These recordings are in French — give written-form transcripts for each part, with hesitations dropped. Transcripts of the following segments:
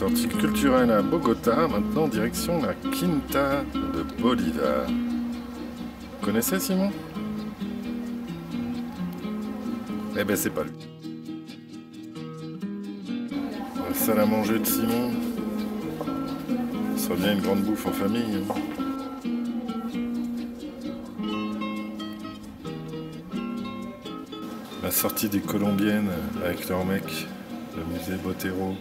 Sortie culturelle à Bogota, maintenant direction la Quinta de Bolivar. Vous connaissez Simon? Eh ben c'est pas lui. La salle à manger de Simon. Ça serait bien une grande bouffe en famille. La sortie des Colombiennes avec leur mec, le musée Botero.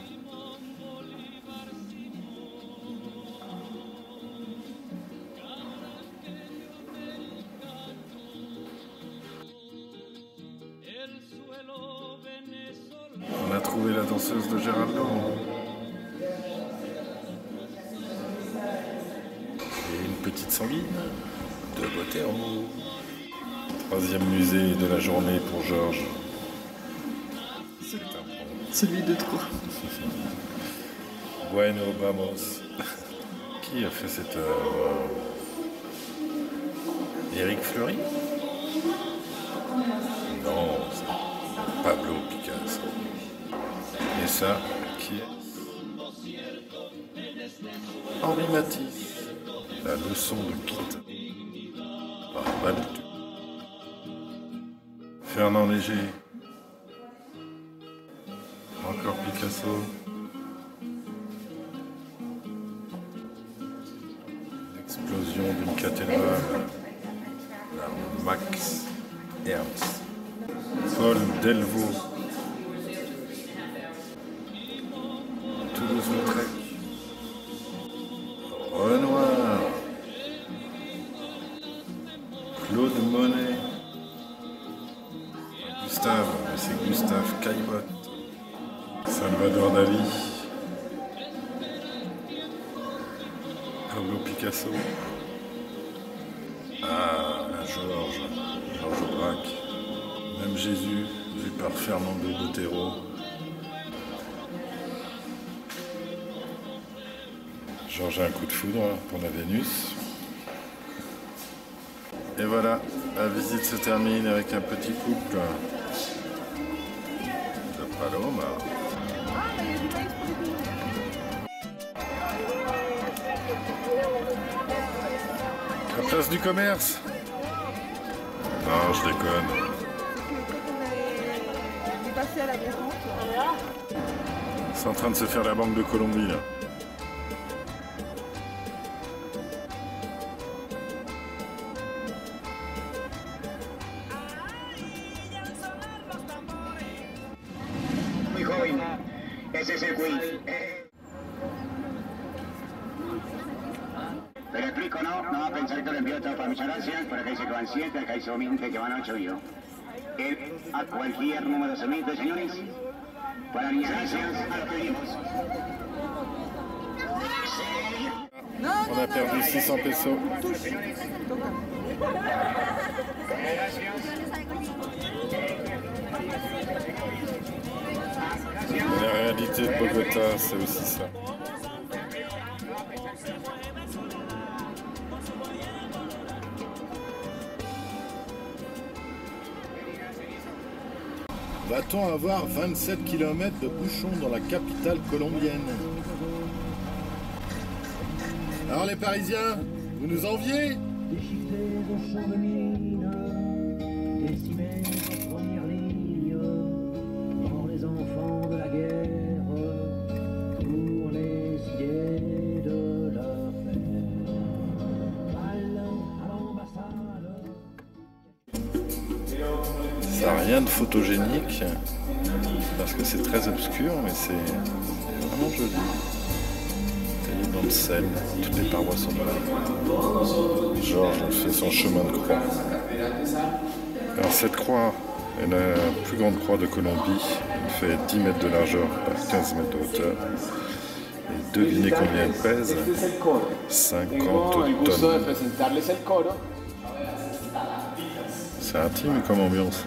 On a trouvé la danseuse de Géraldo. Et une petite sanguine de Botero. Troisième musée de la journée pour Georges. C'est un bon. Celui de trop. Bueno, vamos. Qui a fait cette œuvre? Éric Fleury? Non, c'est Pablo Picasso. Et ça, qui est? Henri Matisse. La leçon de quitte. Pas du tout. Fernand Léger. Encore Picasso. L'explosion d'une cathédrale. Max Ernst. Paul Delvaux. Toulouse-Lautrec. Renoir. Claude Monet. Gustave, mais c'est Gustave Caillebotte. Salvador Dali. Pablo Picasso. Ah, Georges Braque. Même Jésus, vu par Fernando Botero. Georges a un coup de foudre pour la Vénus. Et voilà, la visite se termine avec un petit couple de Paloma. La place du commerce. Non, je déconne. C'est en train de se faire la Banque de Colombie là. Muy joven, ese es el quiz. Pero explico, no va a pensar que lo envío todo para muchas gracias. Por acá dice que van 7, acá dice 20, que van 8 yo. A cualquier número se emite, señores. Para mis gracias a lo que vimos. On a perdu 600 pesos. La réalité de Bogota, c'est aussi ça. Va-t-on avoir 27 km de bouchons dans la capitale colombienne? Alors les Parisiens, vous nous enviez? Ça n'a rien de photogénique parce que c'est très obscur, mais c'est vraiment joli. Taillé dans le sel, toutes les parois sont blanches. Georges fait son chemin de croix. Alors cette croix est la plus grande croix de Colombie. Elle fait 10 mètres de largeur par 15 mètres de hauteur. Et devinez combien elle pèse? 50 tonnes. C'est intime comme ambiance.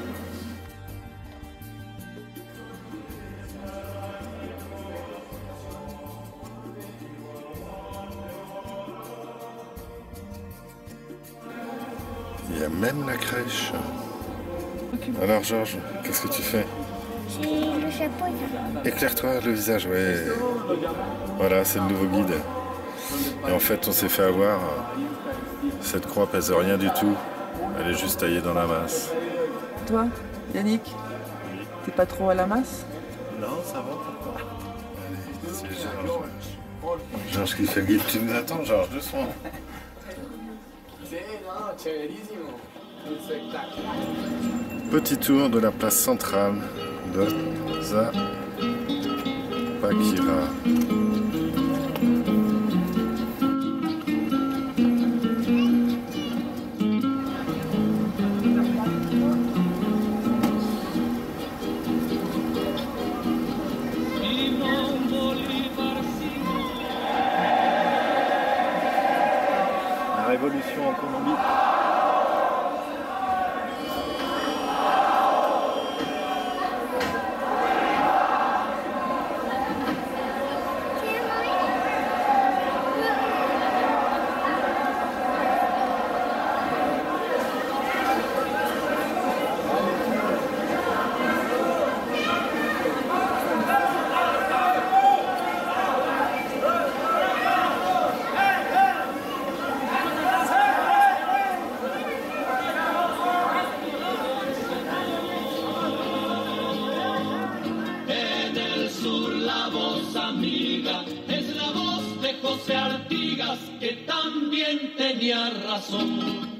Il y a même la crèche. Alors Georges, qu'est-ce que tu fais? J'ai le chapeau. Éclaire-toi le visage, ouais. Voilà, c'est le nouveau guide. Et en fait, on s'est fait avoir. Cette croix pèse rien du tout. Elle est juste taillée dans la masse. Toi, Yannick, t'es pas trop à la masse? Non, ça va, papa. Allez, c'est Georges. Georges qui fait le guide. Tu nous attends, Georges, doucement. Petit tour de la place centrale de Zapakira. La révolution en Colombie. La voz amiga es la voz de José Artigas, que también tenía razón.